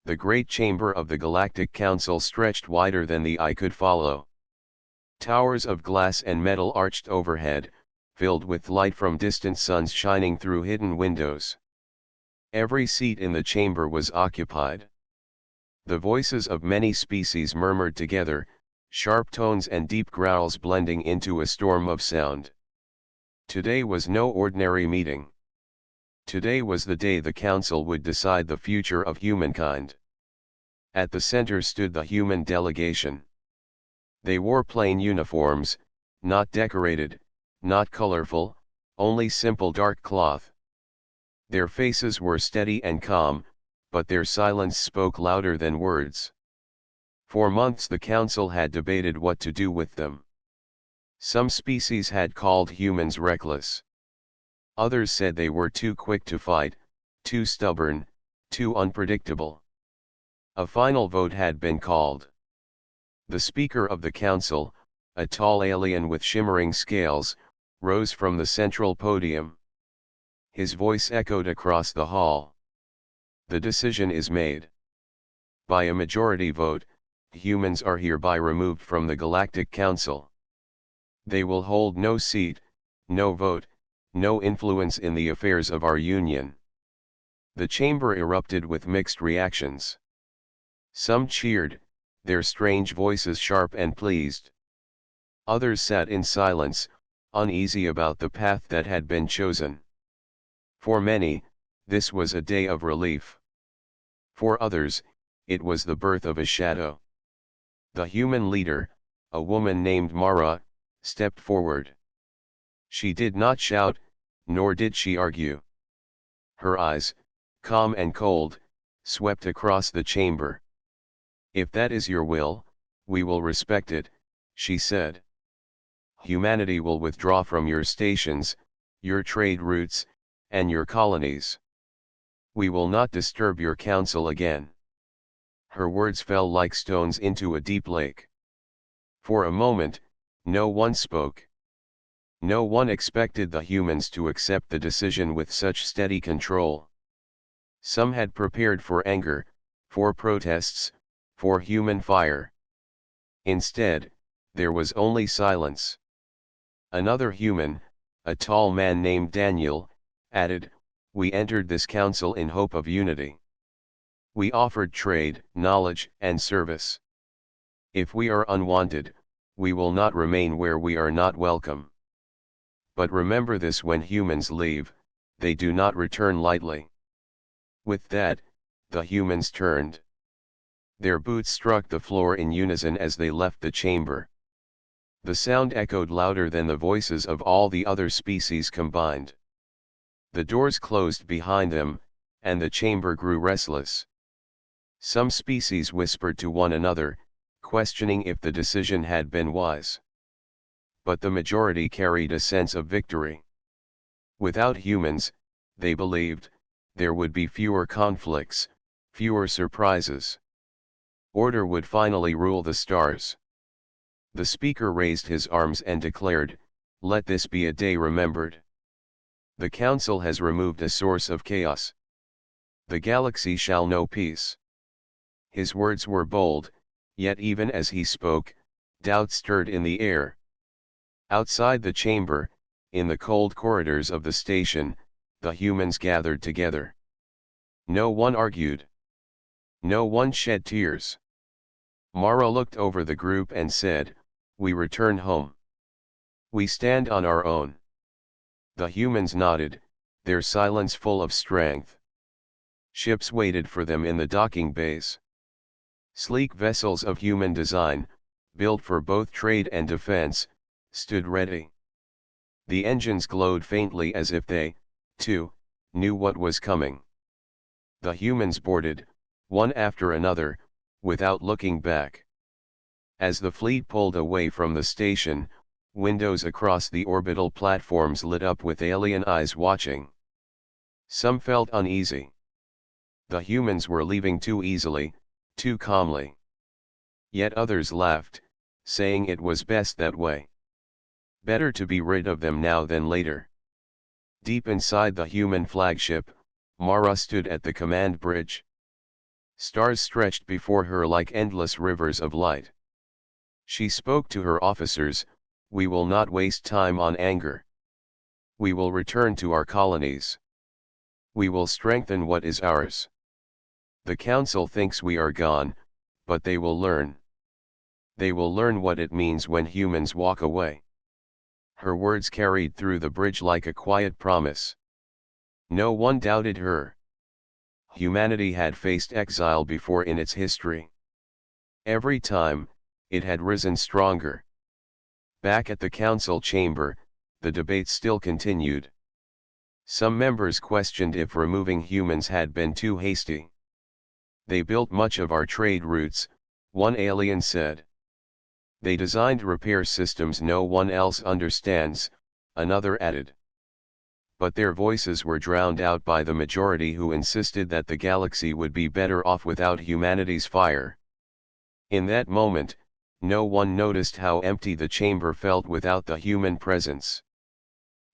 The great chamber of the Galactic Council stretched wider than the eye could follow. Towers of glass and metal arched overhead, filled with light from distant suns shining through hidden windows. Every seat in the chamber was occupied. The voices of many species murmured together, sharp tones and deep growls blending into a storm of sound. Today was no ordinary meeting. Today was the day the council would decide the future of humankind. At the center stood the human delegation. They wore plain uniforms, not decorated, not colorful, only simple dark cloth. Their faces were steady and calm, but their silence spoke louder than words. For months the council had debated what to do with them. Some species had called humans reckless. Others said they were too quick to fight, too stubborn, too unpredictable. A final vote had been called. The speaker of the council, a tall alien with shimmering scales, rose from the central podium. His voice echoed across the hall. The decision is made. By a majority vote, humans are hereby removed from the Galactic Council. They will hold no seat, no vote, no influence in the affairs of our union. The chamber erupted with mixed reactions. Some cheered, their strange voices sharp and pleased. Others sat in silence, uneasy about the path that had been chosen. For many, this was a day of relief. For others, it was the birth of a shadow. The human leader, a woman named Mara, stepped forward. She did not shout, nor did she argue. Her eyes, calm and cold, swept across the chamber. "If that is your will, we will respect it," she said. "Humanity will withdraw from your stations, your trade routes, and your colonies. We will not disturb your council again." Her words fell like stones into a deep lake. For a moment, no one spoke. No one expected the humans to accept the decision with such steady control. Some had prepared for anger, for protests, for human fire. Instead, there was only silence. Another human, a tall man named Daniel, added, "We entered this council in hope of unity. We offered trade, knowledge, and service. If we are unwanted, we will not remain where we are not welcome. But remember this: when humans leave, they do not return lightly." With that, the humans turned. Their boots struck the floor in unison as they left the chamber. The sound echoed louder than the voices of all the other species combined. The doors closed behind them, and the chamber grew restless. Some species whispered to one another, questioning if the decision had been wise. But the majority carried a sense of victory. Without humans, they believed, there would be fewer conflicts, fewer surprises. Order would finally rule the stars. The speaker raised his arms and declared, "Let this be a day remembered. The council has removed a source of chaos. The galaxy shall know peace." His words were bold, yet even as he spoke, doubt stirred in the air. Outside the chamber, in the cold corridors of the station, the humans gathered together. No one argued. No one shed tears. Mara looked over the group and said, "We return home. We stand on our own." The humans nodded, their silence full of strength. Ships waited for them in the docking bays. Sleek vessels of human design, built for both trade and defense, stood ready. The engines glowed faintly as if they, too, knew what was coming. The humans boarded, one after another, without looking back. As the fleet pulled away from the station, windows across the orbital platforms lit up with alien eyes watching. Some felt uneasy. The humans were leaving too easily, too calmly. Yet others laughed, saying it was best that way. Better to be rid of them now than later. Deep inside the human flagship, Mara stood at the command bridge. Stars stretched before her like endless rivers of light. She spoke to her officers, "We will not waste time on anger. We will return to our colonies. We will strengthen what is ours. The council thinks we are gone, but they will learn. They will learn what it means when humans walk away." Her words carried through the bridge like a quiet promise. No one doubted her. Humanity had faced exile before in its history. Every time, it had risen stronger. Back at the council chamber, the debate still continued. Some members questioned if removing humans had been too hasty. "They built much of our trade routes," one alien said. "They designed repair systems no one else understands," another added. But their voices were drowned out by the majority who insisted that the galaxy would be better off without humanity's fire. In that moment, no one noticed how empty the chamber felt without the human presence.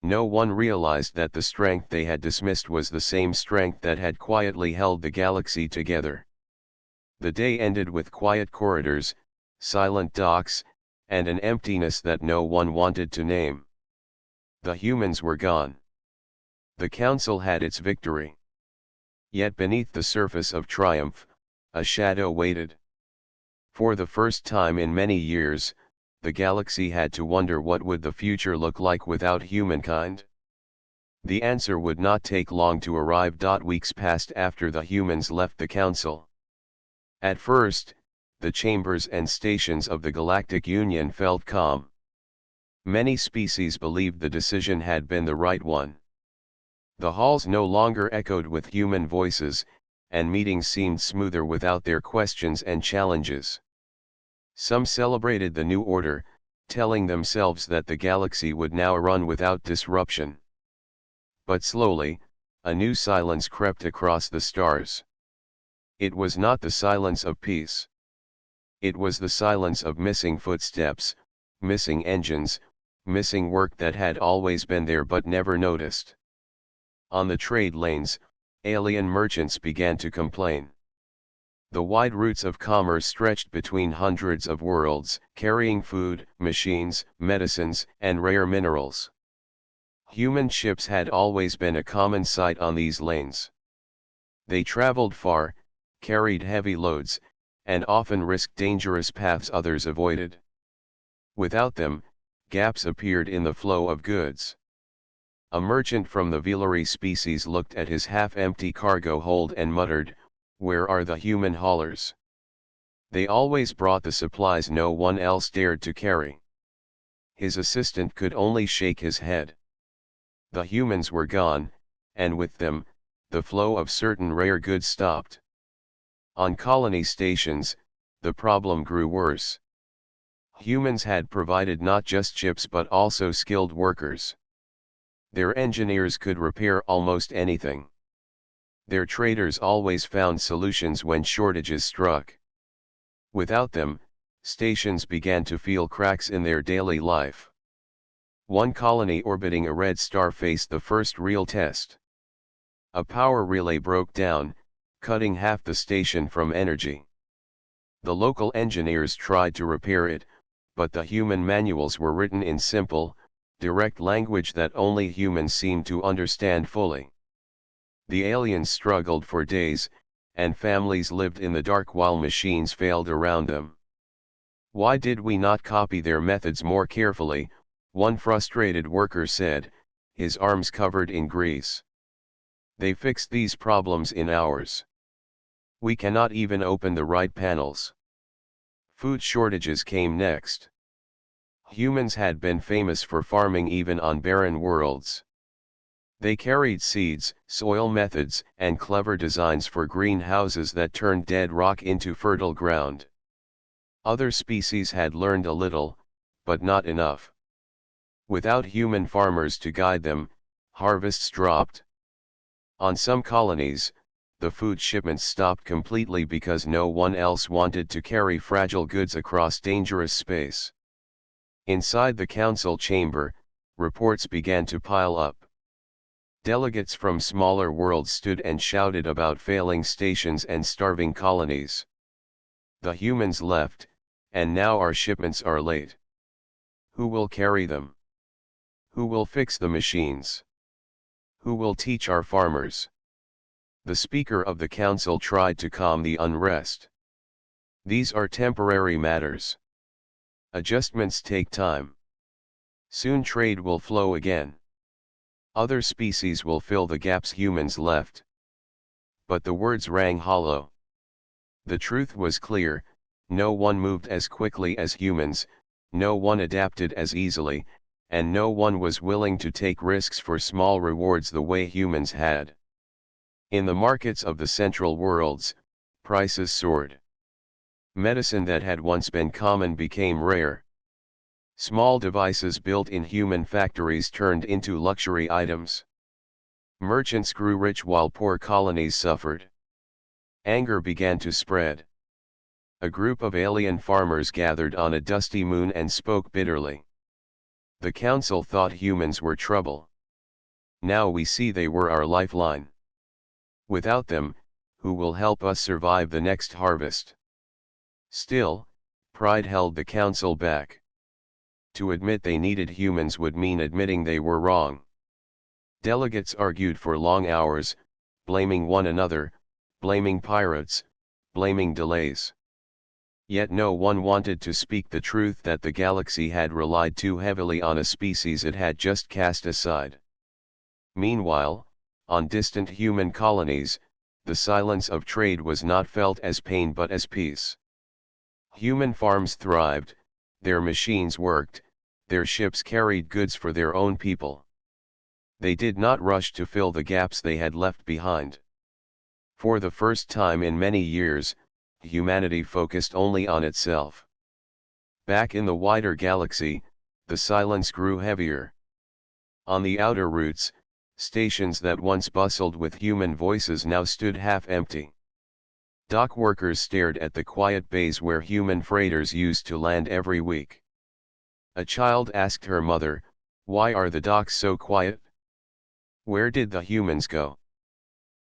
No one realized that the strength they had dismissed was the same strength that had quietly held the galaxy together. The day ended with quiet corridors, silent docks, and an emptiness that no one wanted to name. The humans were gone. The council had its victory. Yet beneath the surface of triumph, a shadow waited. For the first time in many years, the galaxy had to wonder what would the future look like without humankind. The answer would not take long to arrive. Weeks passed after the humans left the council. At first, the chambers and stations of the Galactic Union felt calm. Many species believed the decision had been the right one. The halls no longer echoed with human voices, and meetings seemed smoother without their questions and challenges. Some celebrated the new order, telling themselves that the galaxy would now run without disruption. But slowly, a new silence crept across the stars. It was not the silence of peace. It was the silence of missing footsteps, missing engines, missing work that had always been there but never noticed. On the trade lanes, alien merchants began to complain. The wide routes of commerce stretched between hundreds of worlds, carrying food, machines, medicines, and rare minerals. Human ships had always been a common sight on these lanes. They traveled far, carried heavy loads, and often risked dangerous paths others avoided. Without them, gaps appeared in the flow of goods. A merchant from the Velari species looked at his half-empty cargo hold and muttered, "Where are the human haulers? They always brought the supplies no one else dared to carry." His assistant could only shake his head. The humans were gone, and with them, the flow of certain rare goods stopped. On colony stations, the problem grew worse. Humans had provided not just ships but also skilled workers. Their engineers could repair almost anything. Their traders always found solutions when shortages struck. Without them, stations began to feel cracks in their daily life. One colony orbiting a red star faced the first real test. A power relay broke down, cutting half the station from energy. The local engineers tried to repair it, but the human manuals were written in simple, direct language that only humans seemed to understand fully. The aliens struggled for days, and families lived in the dark while machines failed around them. "Why did we not copy their methods more carefully?" one frustrated worker said, his arms covered in grease. "They fixed these problems in hours. We cannot even open the right panels." Food shortages came next. Humans had been famous for farming even on barren worlds. They carried seeds, soil methods, and clever designs for greenhouses that turned dead rock into fertile ground. Other species had learned a little, but not enough. Without human farmers to guide them, harvests dropped. On some colonies, the food shipments stopped completely because no one else wanted to carry fragile goods across dangerous space. Inside the council chamber, reports began to pile up. Delegates from smaller worlds stood and shouted about failing stations and starving colonies. The humans left, and now our shipments are late. Who will carry them? Who will fix the machines? Who will teach our farmers? The Speaker of the Council tried to calm the unrest. These are temporary matters. Adjustments take time. Soon trade will flow again. Other species will fill the gaps humans left. But the words rang hollow. The truth was clear: no one moved as quickly as humans, no one adapted as easily, and no one was willing to take risks for small rewards the way humans had. In the markets of the central worlds, prices soared. Medicine that had once been common became rare. Small devices built in human factories turned into luxury items. Merchants grew rich while poor colonies suffered. Anger began to spread. A group of alien farmers gathered on a dusty moon and spoke bitterly. The council thought humans were trouble. Now we see they were our lifeline. Without them, who will help us survive the next harvest? Still, pride held the council back. To admit they needed humans would mean admitting they were wrong. Delegates argued for long hours, blaming one another, blaming pirates, blaming delays. Yet no one wanted to speak the truth that the galaxy had relied too heavily on a species it had just cast aside. Meanwhile, on distant human colonies, the silence of trade was not felt as pain but as peace. Human farms thrived, their machines worked, their ships carried goods for their own people. They did not rush to fill the gaps they had left behind. For the first time in many years, humanity focused only on itself. Back in the wider galaxy, the silence grew heavier. On the outer routes, stations that once bustled with human voices now stood half empty. Dock workers stared at the quiet bays where human freighters used to land every week. A child asked her mother, "Why are the docks so quiet? Where did the humans go?"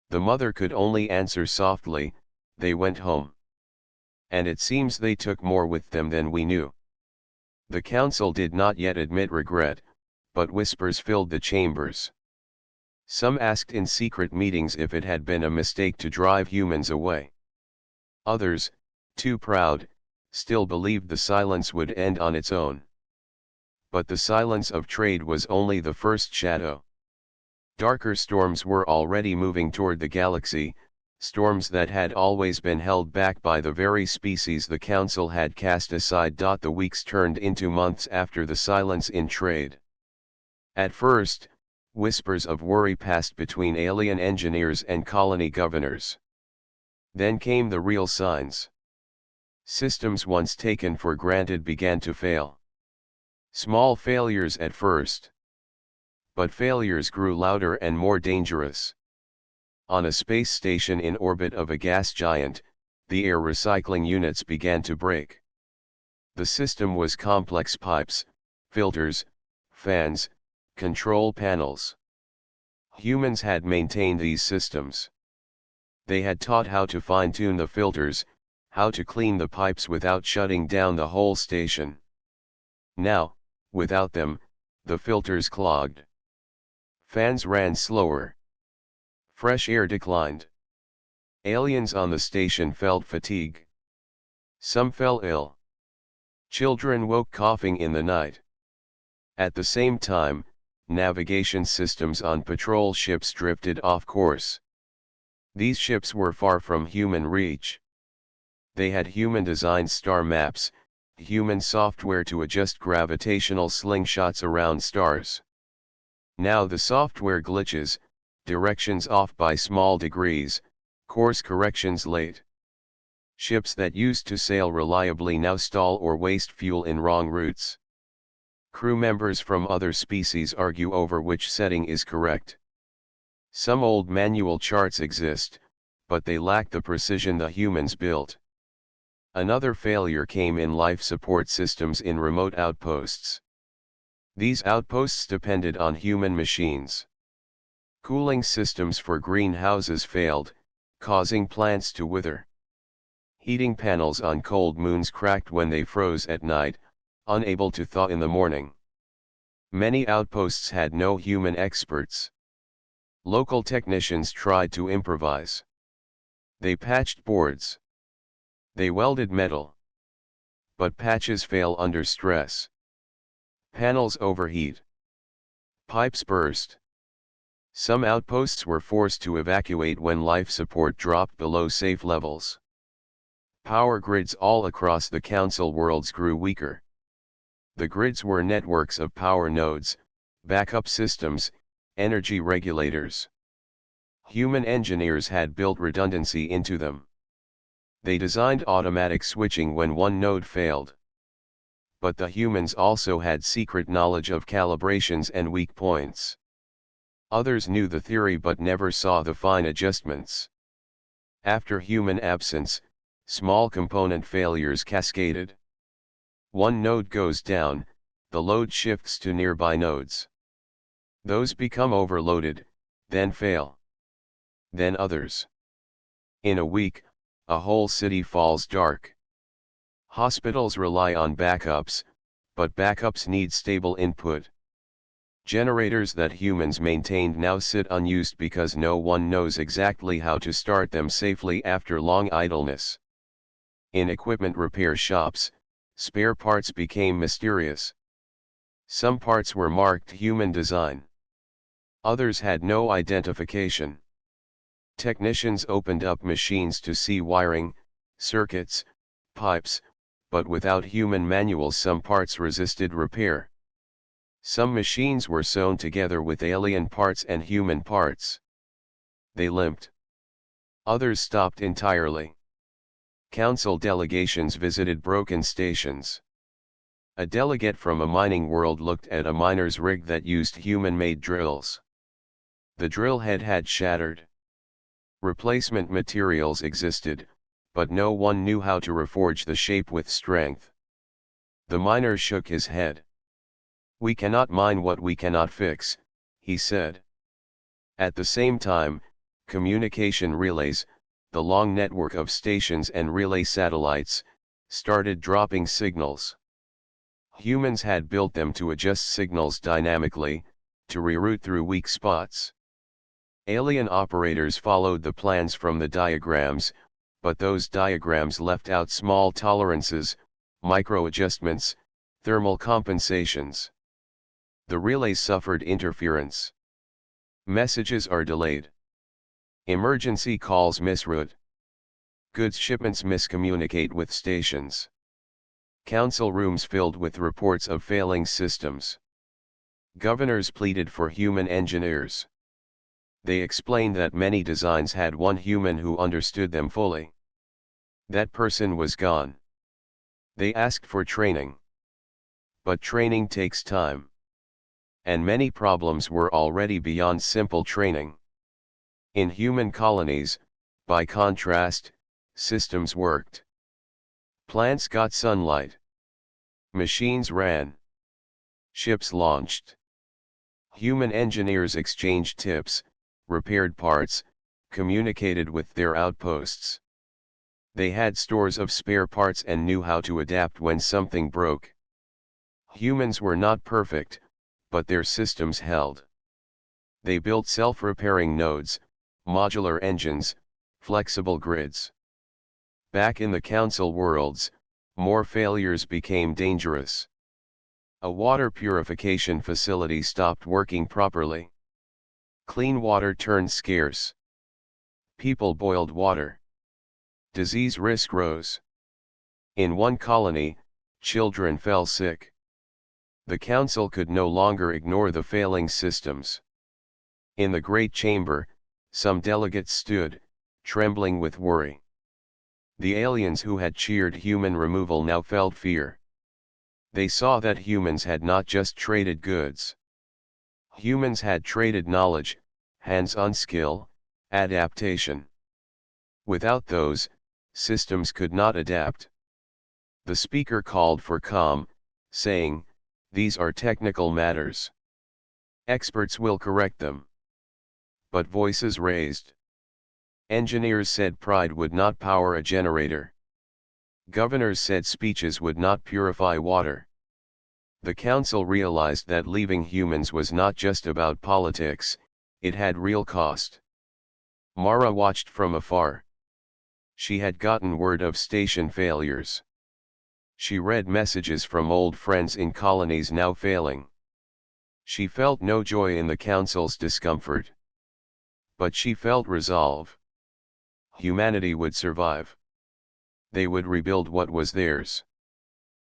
The mother could only answer softly, "They went home. And it seems they took more with them than we knew." The council did not yet admit regret, but whispers filled the chambers. Some asked in secret meetings if it had been a mistake to drive humans away. Others, too proud, still believed the silence would end on its own. But the silence of trade was only the first shadow. Darker storms were already moving toward the galaxy, storms that had always been held back by the very species the council had cast aside. The weeks turned into months after the silence in trade. At first, whispers of worry passed between alien engineers and colony governors. Then came the real signs. Systems once taken for granted began to fail. Small failures at first. But failures grew louder and more dangerous. On a space station in orbit of a gas giant, the air recycling units began to break. The system was complex: pipes, filters, fans, control panels. Humans had maintained these systems. They had taught how to fine-tune the filters, how to clean the pipes without shutting down the whole station. Now, without them, the filters clogged. Fans ran slower. Fresh air declined. Aliens on the station felt fatigue. Some fell ill. Children woke coughing in the night. At the same time, navigation systems on patrol ships drifted off course. These ships were far from human reach. They had human-designed star maps, human software to adjust gravitational slingshots around stars. Now the software glitches, directions off by small degrees, course corrections late. Ships that used to sail reliably now stall or waste fuel in wrong routes. Crew members from other species argue over which setting is correct. Some old manual charts exist, but they lack the precision the humans built. Another failure came in life support systems in remote outposts. These outposts depended on human machines. Cooling systems for greenhouses failed, causing plants to wither. Heating panels on cold moons cracked when they froze at night, unable to thaw in the morning. Many outposts had no human experts. Local technicians tried to improvise. They patched boards. They welded metal. But patches fail under stress. Panels overheat. Pipes burst. Some outposts were forced to evacuate when life support dropped below safe levels. Power grids all across the Council worlds grew weaker. The grids were networks of power nodes, backup systems, energy regulators. Human engineers had built redundancy into them. They designed automatic switching when one node failed. But the humans also had secret knowledge of calibrations and weak points. Others knew the theory but never saw the fine adjustments. After human absence, small component failures cascaded. One node goes down, the load shifts to nearby nodes. Those become overloaded, then fail. Then others. In a week, a whole city falls dark. Hospitals rely on backups, but backups need stable input. Generators that humans maintained now sit unused because no one knows exactly how to start them safely after long idleness. In equipment repair shops, spare parts became mysterious. Some parts were marked human design. Others had no identification. Technicians opened up machines to see wiring, circuits, pipes, but without human manuals some parts resisted repair. Some machines were sewn together with alien parts and human parts. They limped. Others stopped entirely. Council delegations visited broken stations. A delegate from a mining world looked at a miner's rig that used human-made drills. The drill head had shattered. Replacement materials existed, but no one knew how to reforge the shape with strength. The miner shook his head. "We cannot mine what we cannot fix," he said. At the same time, communication relays, the long network of stations and relay satellites, started dropping signals. Humans had built them to adjust signals dynamically, to reroute through weak spots. Alien operators followed the plans from the diagrams, but those diagrams left out small tolerances, micro-adjustments, thermal compensations. The relays suffered interference. Messages are delayed. Emergency calls misroute. Goods shipments miscommunicate with stations. Council rooms filled with reports of failing systems. Governors pleaded for human engineers. They explained that many designs had one human who understood them fully. That person was gone. They asked for training. But training takes time. And many problems were already beyond simple training. In human colonies, by contrast, systems worked. Plants got sunlight. Machines ran. Ships launched. Human engineers exchanged tips, repaired parts, communicated with their outposts. They had stores of spare parts and knew how to adapt when something broke. Humans were not perfect, but their systems held. They built self-repairing nodes, modular engines, flexible grids. Back in the Council worlds, more failures became dangerous. A water purification facility stopped working properly. Clean water turned scarce. People boiled water. Disease risk rose. In one colony, children fell sick. The Council could no longer ignore the failing systems. In the Great Chamber, some delegates stood, trembling with worry. The aliens who had cheered human removal now felt fear. They saw that humans had not just traded goods. Humans had traded knowledge, hands-on skill, adaptation. Without those, systems could not adapt. The speaker called for calm, saying, "These are technical matters. Experts will correct them." but voices raised. Engineers said pride would not power a generator. Governors said speeches would not purify water. The council realized that leaving humans was not just about politics, it had real cost. Mara watched from afar. She had gotten word of station failures. She read messages from old friends in colonies now failing. She felt no joy in the council's discomfort. But she felt resolve. Humanity would survive. They would rebuild what was theirs.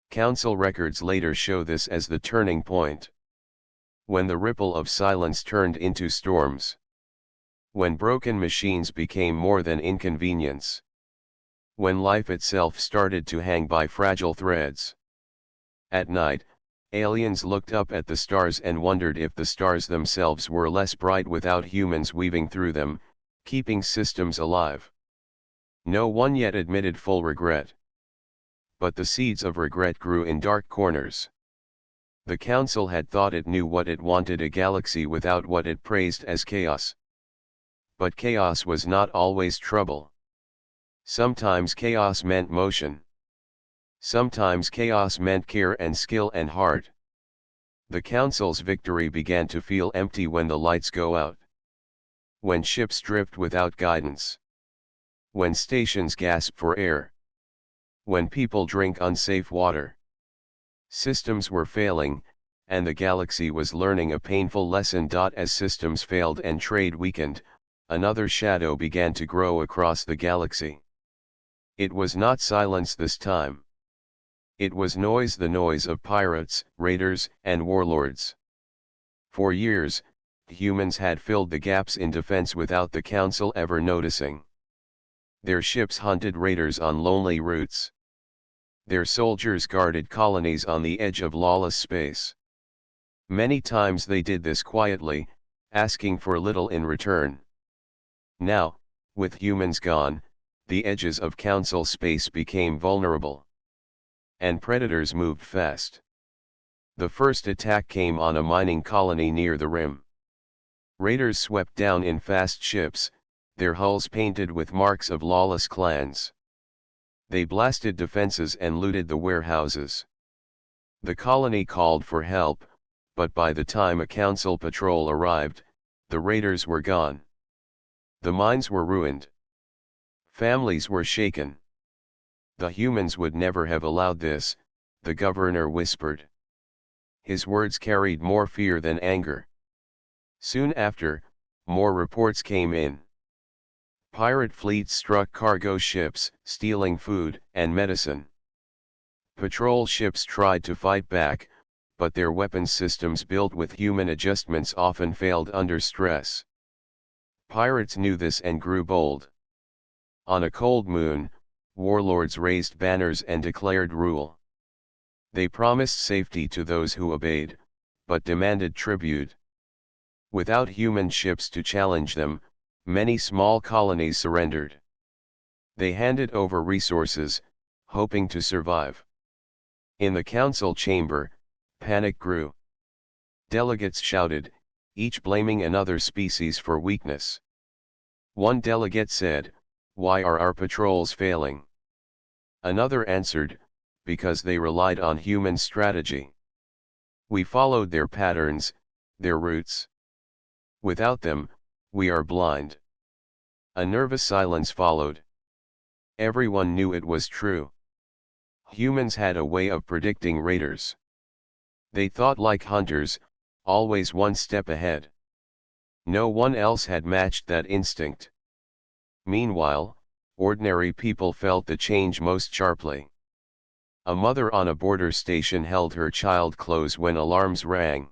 Council records later show this as the turning point. When the ripple of silence turned into storms. When broken machines became more than inconvenience. When life itself started to hang by fragile threads. At night, aliens looked up at the stars and wondered if the stars themselves were less bright without humans weaving through them, keeping systems alive. No one yet admitted full regret. But the seeds of regret grew in dark corners. The council had thought it knew what it wanted, a galaxy without what it praised as chaos. But chaos was not always trouble. Sometimes chaos meant motion. Sometimes chaos meant care and skill and heart. The council's victory began to feel empty when the lights go out. When ships drift without guidance. When stations gasp for air. When people drink unsafe water. Systems were failing, and the galaxy was learning a painful lesson. As systems failed and trade weakened, another shadow began to grow across the galaxy. It was not silence this time. It was noise, the noise of pirates, raiders, and warlords. For years, humans had filled the gaps in defense without the council ever noticing. Their ships hunted raiders on lonely routes. Their soldiers guarded colonies on the edge of lawless space. Many times they did this quietly, asking for little in return. Now, with humans gone, the edges of council space became vulnerable. And predators moved fast. The first attack came on a mining colony near the rim. Raiders swept down in fast ships, their hulls painted with marks of lawless clans. They blasted defenses and looted the warehouses. The colony called for help, but by the time a council patrol arrived, the raiders were gone. The mines were ruined. Families were shaken. The humans would never have allowed this, the governor whispered. His words carried more fear than anger. Soon after, more reports came in. Pirate fleets struck cargo ships, stealing food and medicine. Patrol ships tried to fight back, but their weapons systems built with human adjustments often failed under stress. Pirates knew this and grew bold. On a cold moon, warlords raised banners and declared rule. They promised safety to those who obeyed, but demanded tribute. Without human ships to challenge them, many small colonies surrendered. They handed over resources, hoping to survive. In the council chamber, panic grew. Delegates shouted, each blaming another species for weakness. One delegate said, "Why are our patrols failing?" Another answered, "Because they relied on human strategy. We followed their patterns, their routes. Without them, we are blind." A nervous silence followed. Everyone knew it was true. Humans had a way of predicting raiders. They thought like hunters, always one step ahead. No one else had matched that instinct. Meanwhile, ordinary people felt the change most sharply. A mother on a border station held her child close when alarms rang.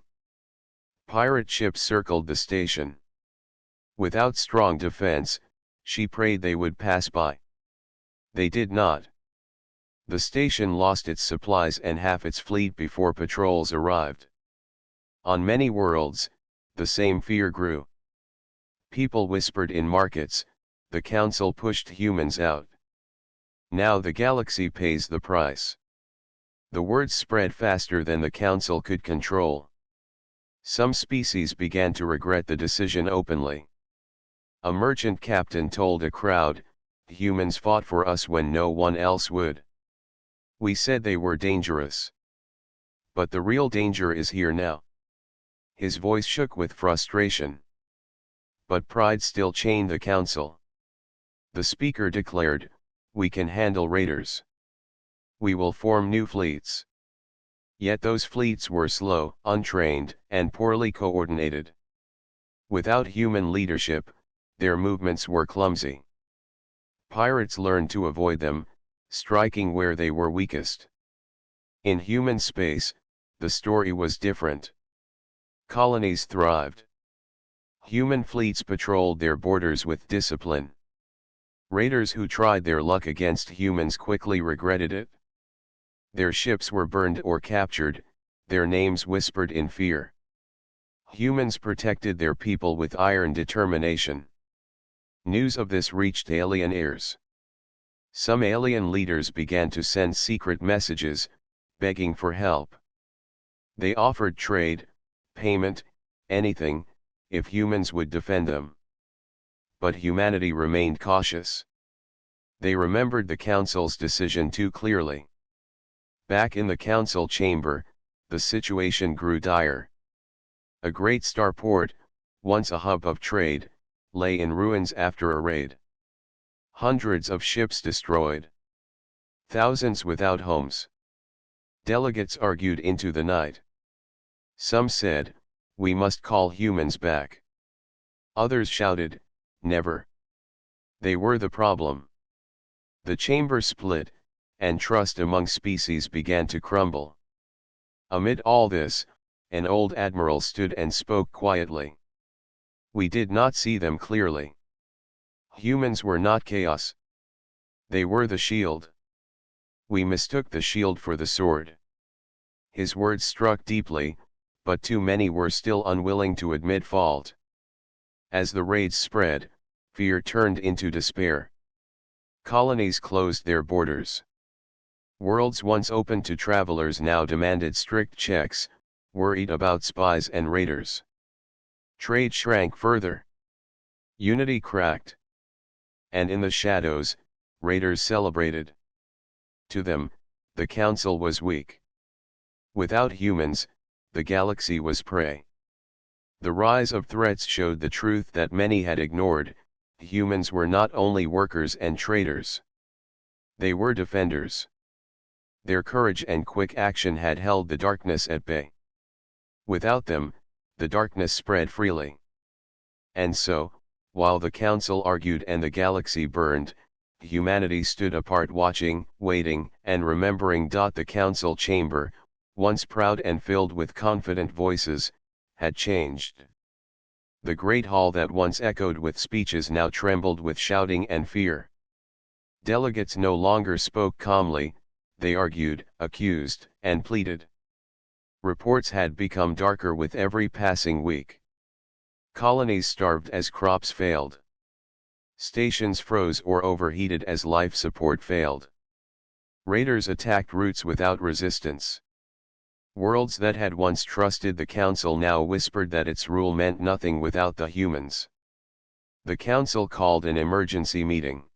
Pirate ships circled the station. Without strong defense, she prayed they would pass by. They did not. The station lost its supplies and half its fleet before patrols arrived. On many worlds, the same fear grew. People whispered in markets, the council pushed humans out. Now the galaxy pays the price. The words spread faster than the council could control. Some species began to regret the decision openly. A merchant captain told a crowd, "Humans fought for us when no one else would. We said they were dangerous. But the real danger is here now." His voice shook with frustration. But pride still chained the council. The speaker declared, "We can handle raiders. We will form new fleets." Yet those fleets were slow, untrained, and poorly coordinated. Without human leadership, their movements were clumsy. Pirates learned to avoid them, striking where they were weakest. In human space, the story was different. Colonies thrived. Human fleets patrolled their borders with discipline. Raiders who tried their luck against humans quickly regretted it. Their ships were burned or captured, their names whispered in fear. Humans protected their people with iron determination. News of this reached alien ears. Some alien leaders began to send secret messages, begging for help. They offered trade, payment, anything, if humans would defend them. But humanity remained cautious. They remembered the council's decision too clearly. Back in the council chamber, the situation grew dire. A great starport, once a hub of trade, lay in ruins after a raid. Hundreds of ships destroyed. Thousands without homes. Delegates argued into the night. Some said, "We must call humans back." Others shouted, "Never. They were the problem." The chamber split, and trust among species began to crumble. Amid all this, an old admiral stood and spoke quietly. "We did not see them clearly. Humans were not chaos. They were the shield. We mistook the shield for the sword." His words struck deeply, but too many were still unwilling to admit fault. As the raids spread, fear turned into despair. Colonies closed their borders. Worlds once open to travelers now demanded strict checks, worried about spies and raiders. Trade shrank further. Unity cracked. And in the shadows, raiders celebrated. To them, the council was weak. Without humans, the galaxy was prey. The rise of threats showed the truth that many had ignored: humans were not only workers and traders. They were defenders. Their courage and quick action had held the darkness at bay. Without them, the darkness spread freely. And so, while the council argued and the galaxy burned, humanity stood apart, watching, waiting, and remembering. The council chamber, once proud and filled with confident voices, had changed. The great hall that once echoed with speeches now trembled with shouting and fear. Delegates no longer spoke calmly, they argued, accused, and pleaded. Reports had become darker with every passing week. Colonies starved as crops failed. Stations froze or overheated as life support failed. Raiders attacked routes without resistance. Worlds that had once trusted the council now whispered that its rule meant nothing without the humans. The council called an emergency meeting.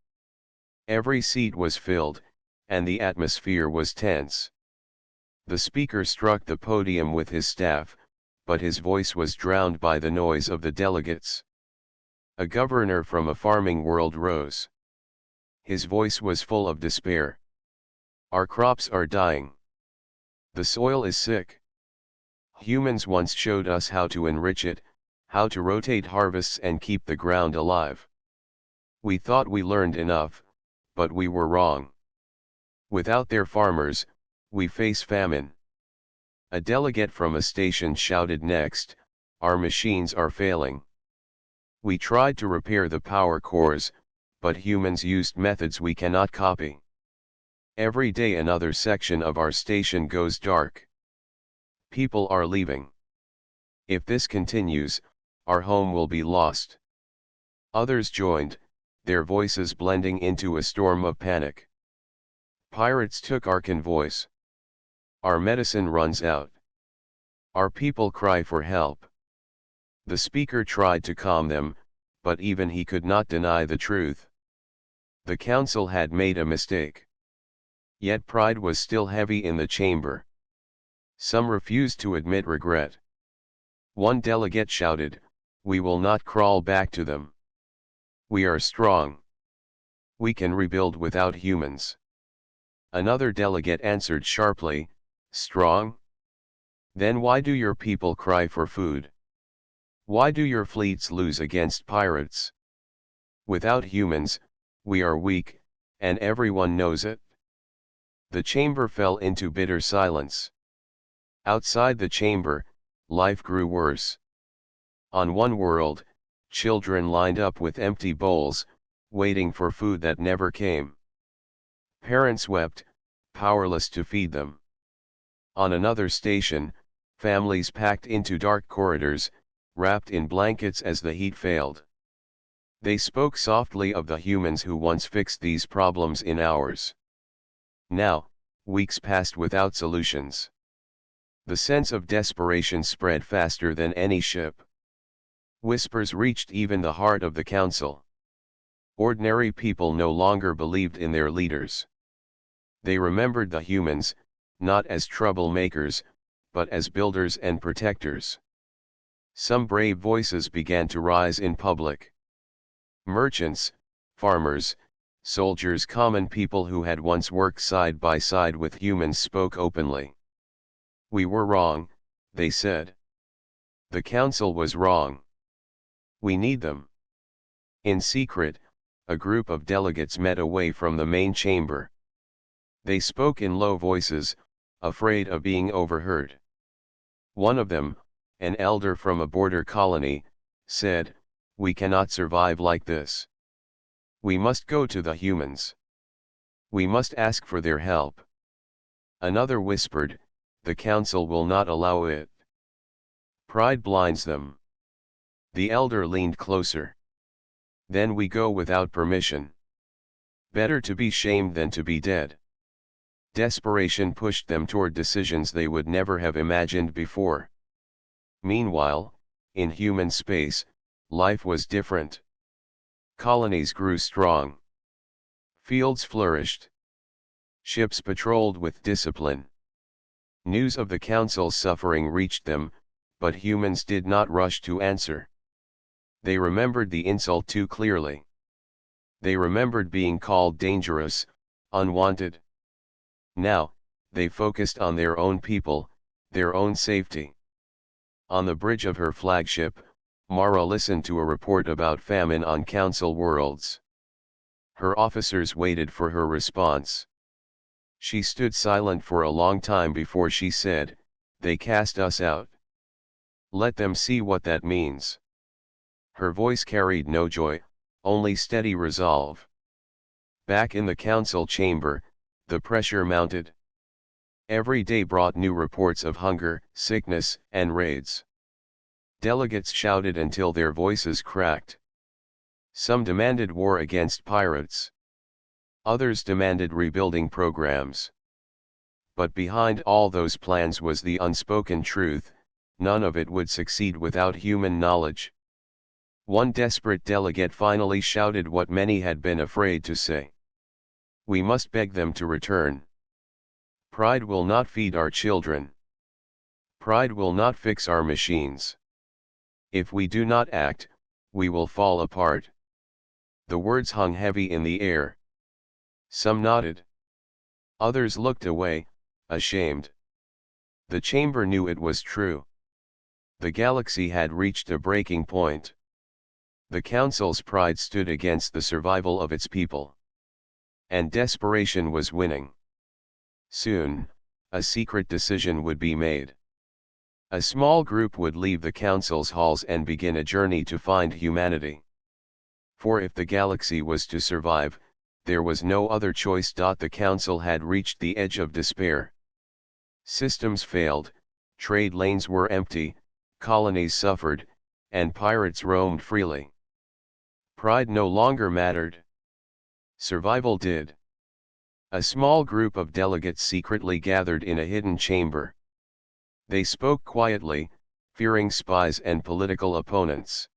Every seat was filled, and the atmosphere was tense. The speaker struck the podium with his staff, but his voice was drowned by the noise of the delegates. A governor from a farming world rose. His voice was full of despair. "Our crops are dying. The soil is sick. Humans once showed us how to enrich it, how to rotate harvests and keep the ground alive. We thought we learned enough, but we were wrong. Without their farmers, we face famine." A delegate from a station shouted next, "Our machines are failing. We tried to repair the power cores, but humans used methods we cannot copy. Every day another section of our station goes dark. People are leaving. If this continues, our home will be lost." Others joined, their voices blending into a storm of panic. "Pirates took our convoys. Our medicine runs out. Our people cry for help." The speaker tried to calm them, but even he could not deny the truth. The council had made a mistake. Yet pride was still heavy in the chamber. Some refused to admit regret. One delegate shouted, "We will not crawl back to them. We are strong. We can rebuild without humans." Another delegate answered sharply, "Strong? Then why do your people cry for food? Why do your fleets lose against pirates? Without humans, we are weak, and everyone knows it." The chamber fell into bitter silence. Outside the chamber, life grew worse. On one world, children lined up with empty bowls, waiting for food that never came. Parents wept, powerless to feed them. On another station, families packed into dark corridors, wrapped in blankets as the heat failed. They spoke softly of the humans who once fixed these problems in hours. Now, weeks passed without solutions. The sense of desperation spread faster than any ship. Whispers reached even the heart of the council. Ordinary people no longer believed in their leaders. They remembered the humans, not as troublemakers, but as builders and protectors. Some brave voices began to rise in public. Merchants, farmers, soldiers, common people who had once worked side by side with humans spoke openly. "We were wrong," they said. "The council was wrong. We need them." In secret, a group of delegates met away from the main chamber. They spoke in low voices, afraid of being overheard. One of them, an elder from a border colony, said, "We cannot survive like this. We must go to the humans. We must ask for their help." Another whispered, "The council will not allow it. Pride blinds them." The elder leaned closer. "Then we go without permission. Better to be shamed than to be dead." Desperation pushed them toward decisions they would never have imagined before. Meanwhile, in human space, life was different. Colonies grew strong. Fields flourished. Ships patrolled with discipline. News of the council's suffering reached them, but humans did not rush to answer. They remembered the insult too clearly. They remembered being called dangerous, unwanted. Now, they focused on their own people, their own safety. On the bridge of her flagship, Mara listened to a report about famine on council worlds. Her officers waited for her response. She stood silent for a long time before she said, "They cast us out. Let them see what that means." Her voice carried no joy, only steady resolve. Back in the council chamber, the pressure mounted. Every day brought new reports of hunger, sickness, and raids. Delegates shouted until their voices cracked. Some demanded war against pirates. Others demanded rebuilding programs. But behind all those plans was the unspoken truth: none of it would succeed without human knowledge. One desperate delegate finally shouted what many had been afraid to say. "We must beg them to return. Pride will not feed our children. Pride will not fix our machines. If we do not act, we will fall apart." The words hung heavy in the air. Some nodded. Others looked away, ashamed. The chamber knew it was true. The galaxy had reached a breaking point. The council's pride stood against the survival of its people. And desperation was winning. Soon, a secret decision would be made. A small group would leave the council's halls and begin a journey to find humanity. For if the galaxy was to survive, there was no other choice. The council had reached the edge of despair. Systems failed, trade lanes were empty, colonies suffered, and pirates roamed freely. Pride no longer mattered. Survival did. A small group of delegates secretly gathered in a hidden chamber. They spoke quietly, fearing spies and political opponents.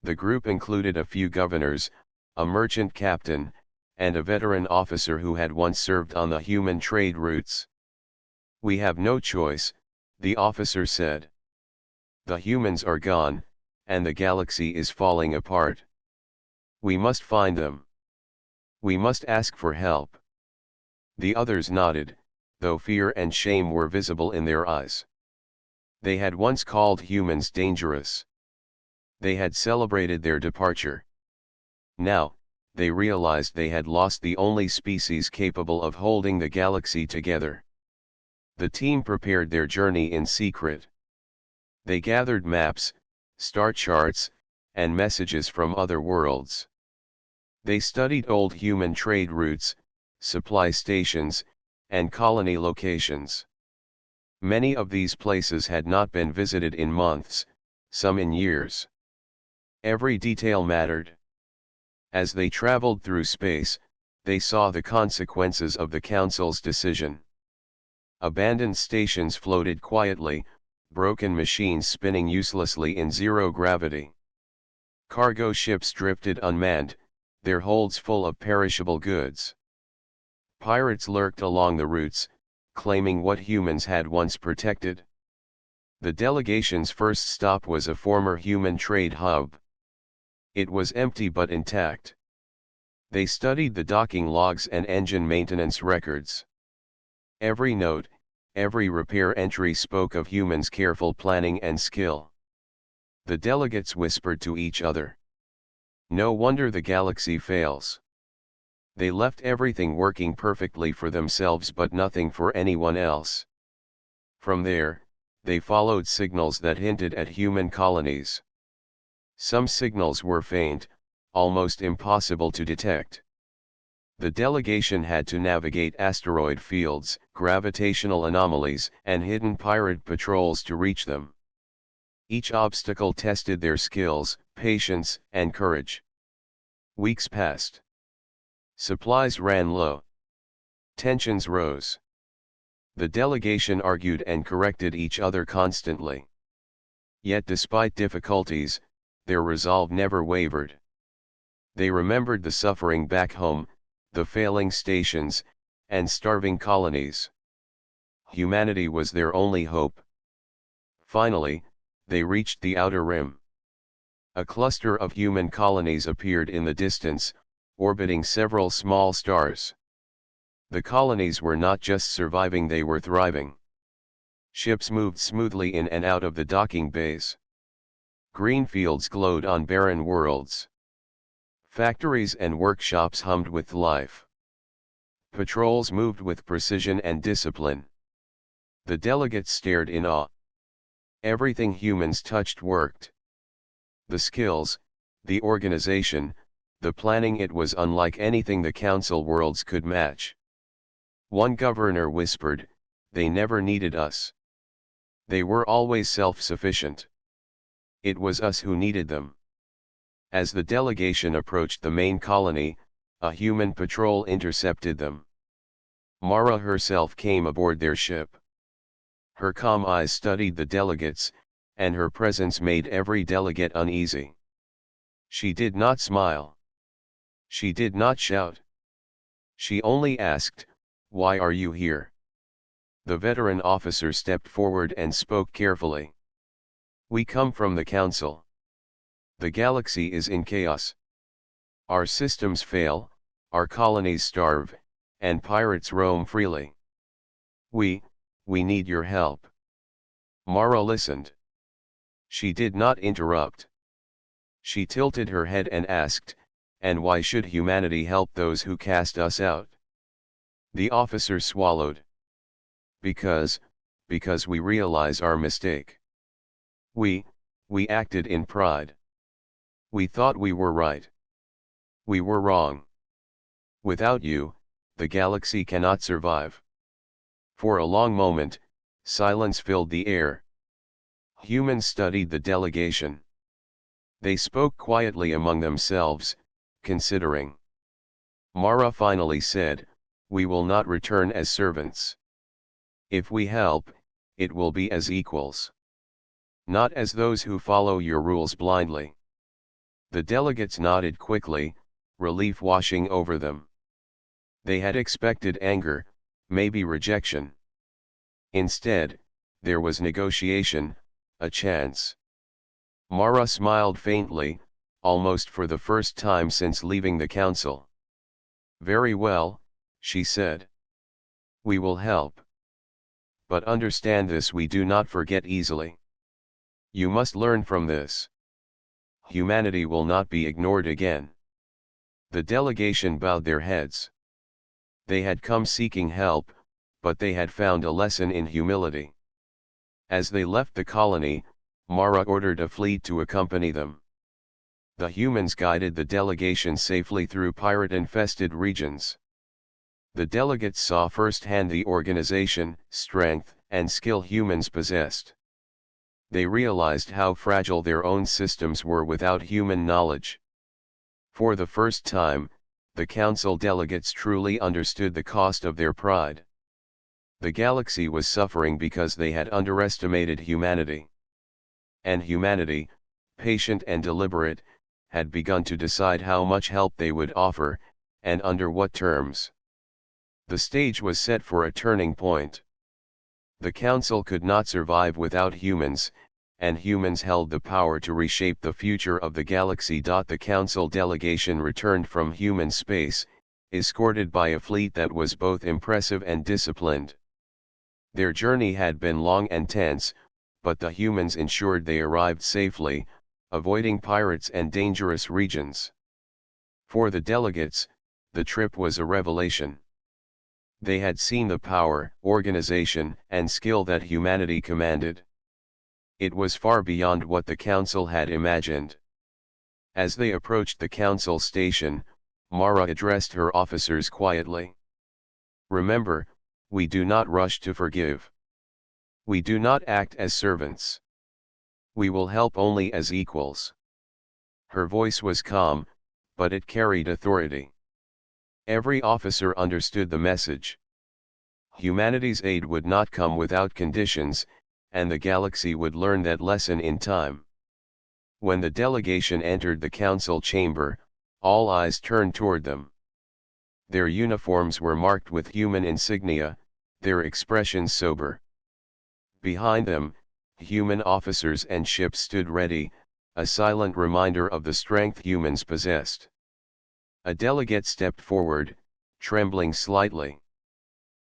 The group included a few governors, a merchant captain, and a veteran officer who had once served on the human trade routes. "We have no choice," the officer said. "The humans are gone, and the galaxy is falling apart. We must find them. We must ask for help." The others nodded, though fear and shame were visible in their eyes. They had once called humans dangerous. They had celebrated their departure. Now, they realized they had lost the only species capable of holding the galaxy together. The team prepared their journey in secret. They gathered maps, star charts, and messages from other worlds. They studied old human trade routes, supply stations, and colony locations. Many of these places had not been visited in months, some in years. Every detail mattered. As they traveled through space, they saw the consequences of the Council's decision. Abandoned stations floated quietly, broken machines spinning uselessly in zero gravity. Cargo ships drifted unmanned, their holds full of perishable goods. Pirates lurked along the routes, claiming what humans had once protected. The delegation's first stop was a former human trade hub. It was empty but intact. They studied the docking logs and engine maintenance records. Every note, every repair entry spoke of humans' careful planning and skill. The delegates whispered to each other. "No wonder the galaxy fails. They left everything working perfectly for themselves but nothing for anyone else." From there, they followed signals that hinted at human colonies. Some signals were faint, almost impossible to detect. The delegation had to navigate asteroid fields, gravitational anomalies, and hidden pirate patrols to reach them. Each obstacle tested their skills, patience, and courage. Weeks passed. Supplies ran low. Tensions rose. The delegation argued and corrected each other constantly. Yet despite difficulties, their resolve never wavered. They remembered the suffering back home, the failing stations, and starving colonies. Humanity was their only hope. Finally, they reached the outer rim. A cluster of human colonies appeared in the distance, orbiting several small stars. The colonies were not just surviving, they were thriving. Ships moved smoothly in and out of the docking bays. Green fields glowed on barren worlds. Factories and workshops hummed with life. Patrols moved with precision and discipline. The delegates stared in awe. Everything humans touched worked. The skills, the organization, the planning, it was unlike anything the Council worlds could match. One governor whispered, "They never needed us. They were always self-sufficient. It was us who needed them." As the delegation approached the main colony, a human patrol intercepted them. Mara herself came aboard their ship. Her calm eyes studied the delegates, and her presence made every delegate uneasy. She did not smile. She did not shout. She only asked, "Why are you here?" The veteran officer stepped forward and spoke carefully. "We come from the Council. The galaxy is in chaos. Our systems fail, our colonies starve, and pirates roam freely. We need your help." Mara listened. She did not interrupt. She tilted her head and asked, "And why should humanity help those who cast us out?" The officer swallowed. Because we realize our mistake. We acted in pride. We thought we were right. We were wrong. Without you, the galaxy cannot survive." For a long moment, silence filled the air. Humans studied the delegation. They spoke quietly among themselves, considering. Mara finally said, "We will not return as servants. If we help, it will be as equals. Not as those who follow your rules blindly." The delegates nodded quickly, relief washing over them. They had expected anger, maybe rejection. Instead, there was negotiation, a chance. Mara smiled faintly, almost for the first time since leaving the council. "Very well," she said. "We will help. But understand this: we do not forget easily. You must learn from this. Humanity will not be ignored again." The delegation bowed their heads. They had come seeking help, but they had found a lesson in humility. As they left the colony, Mara ordered a fleet to accompany them. The humans guided the delegation safely through pirate-infested regions. The delegates saw firsthand the organization, strength, and skill humans possessed. They realized how fragile their own systems were without human knowledge. For the first time, the council delegates truly understood the cost of their pride. The galaxy was suffering because they had underestimated humanity. And humanity, patient and deliberate, had begun to decide how much help they would offer, and under what terms. The stage was set for a turning point. The council could not survive without humans, and humans held the power to reshape the future of the galaxy. The council delegation returned from human space, escorted by a fleet that was both impressive and disciplined. Their journey had been long and tense, but the humans ensured they arrived safely, avoiding pirates and dangerous regions. For the delegates, the trip was a revelation. They had seen the power, organization, and skill that humanity commanded. It was far beyond what the council had imagined. As they approached the council station, Mara addressed her officers quietly. "Remember, we do not rush to forgive. We do not act as servants. We will help only as equals." Her voice was calm, but it carried authority. Every officer understood the message. Humanity's aid would not come without conditions, and the galaxy would learn that lesson in time. When the delegation entered the council chamber, all eyes turned toward them. Their uniforms were marked with human insignia, their expressions sober. Behind them, human officers and ships stood ready, a silent reminder of the strength humans possessed. A delegate stepped forward, trembling slightly.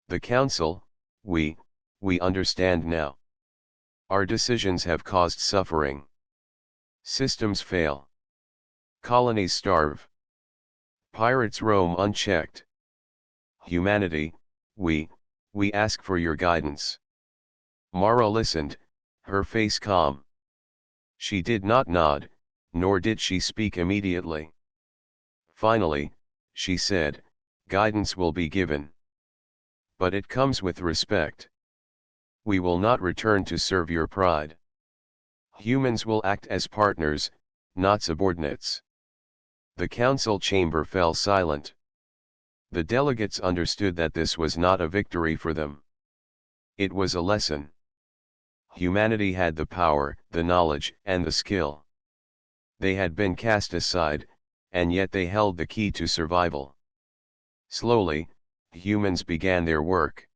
"The council, we understand now. Our decisions have caused suffering. Systems fail. Colonies starve. Pirates roam unchecked. Humanity, we ask for your guidance." Mara listened, her face calm. She did not nod, nor did she speak immediately. Finally, she said, "Guidance will be given. But it comes with respect. We will not return to serve your pride. Humans will act as partners, not subordinates." The council chamber fell silent. The delegates understood that this was not a victory for them. It was a lesson. Humanity had the power, the knowledge, and the skill. They had been cast aside, and yet they held the key to survival. Slowly, humans began their work.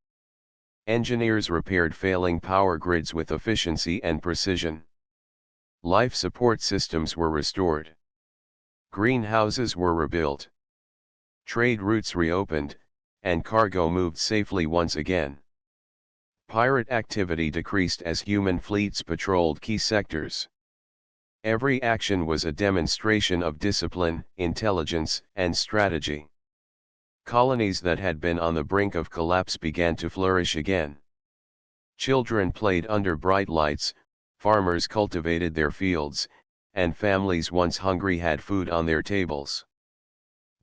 Engineers repaired failing power grids with efficiency and precision. Life support systems were restored. Greenhouses were rebuilt. Trade routes reopened, and cargo moved safely once again. Pirate activity decreased as human fleets patrolled key sectors. Every action was a demonstration of discipline, intelligence, and strategy. Colonies that had been on the brink of collapse began to flourish again. Children played under bright lights, farmers cultivated their fields, and families once hungry had food on their tables.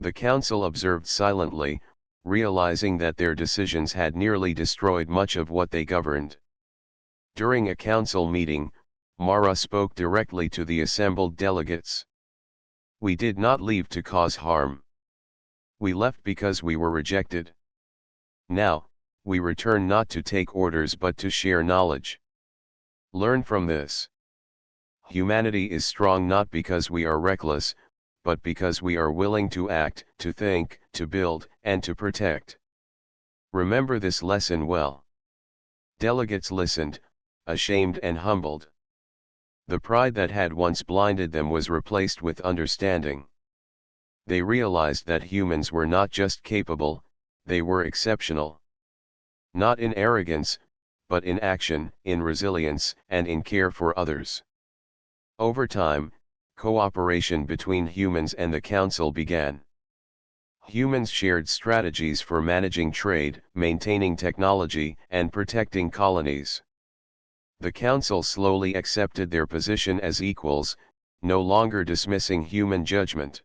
The council observed silently, realizing that their decisions had nearly destroyed much of what they governed. During a council meeting, Mara spoke directly to the assembled delegates. "We did not leave to cause harm. We left because we were rejected. Now, we return not to take orders but to share knowledge. Learn from this. Humanity is strong not because we are reckless, but because we are willing to act, to think, to build, and to protect. Remember this lesson well. Delegates listened, ashamed and humbled. The pride that had once blinded them was replaced with understanding. They realized that humans were not just capable, they were exceptional. Not in arrogance, but in action, in resilience, and in care for others. Over time, cooperation between humans and the Council began. Humans shared strategies for managing trade, maintaining technology, and protecting colonies. The Council slowly accepted their position as equals, no longer dismissing human judgment.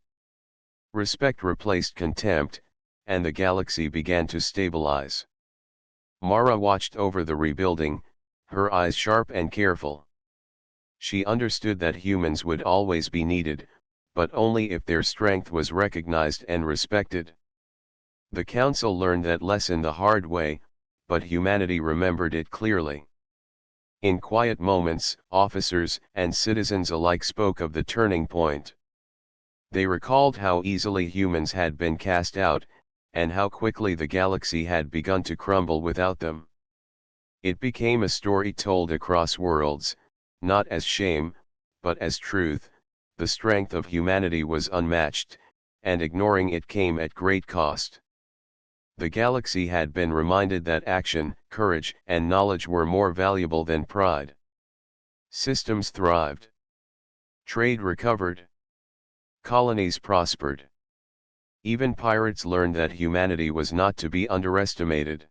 Respect replaced contempt, and the galaxy began to stabilize. Mara watched over the rebuilding, her eyes sharp and careful. She understood that humans would always be needed, but only if their strength was recognized and respected. The Council learned that lesson the hard way, but humanity remembered it clearly. In quiet moments, officers and citizens alike spoke of the turning point. They recalled how easily humans had been cast out, and how quickly the galaxy had begun to crumble without them. It became a story told across worlds, not as shame, but as truth. The strength of humanity was unmatched, and ignoring it came at great cost. The galaxy had been reminded that action, courage, and knowledge were more valuable than pride. Systems thrived. Trade recovered. Colonies prospered. Even pirates learned that humanity was not to be underestimated.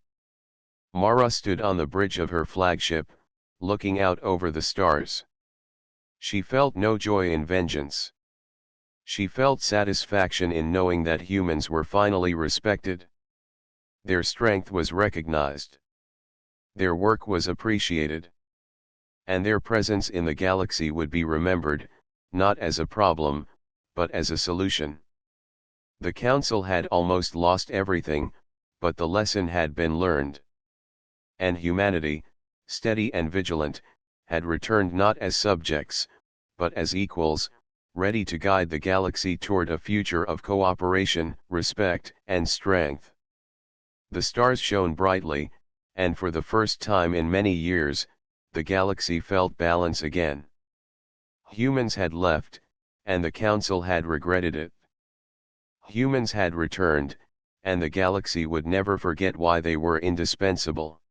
Mara stood on the bridge of her flagship, looking out over the stars. She felt no joy in vengeance. She felt satisfaction in knowing that humans were finally respected. Their strength was recognized. Their work was appreciated. And their presence in the galaxy would be remembered, not as a problem, but as a solution. The Council had almost lost everything, but the lesson had been learned. And humanity, steady and vigilant, had returned not as subjects, but as equals, ready to guide the galaxy toward a future of cooperation, respect, and strength. The stars shone brightly, and for the first time in many years, the galaxy felt balance again. Humans had left, and the Council had regretted it. Humans had returned, and the galaxy would never forget why they were indispensable.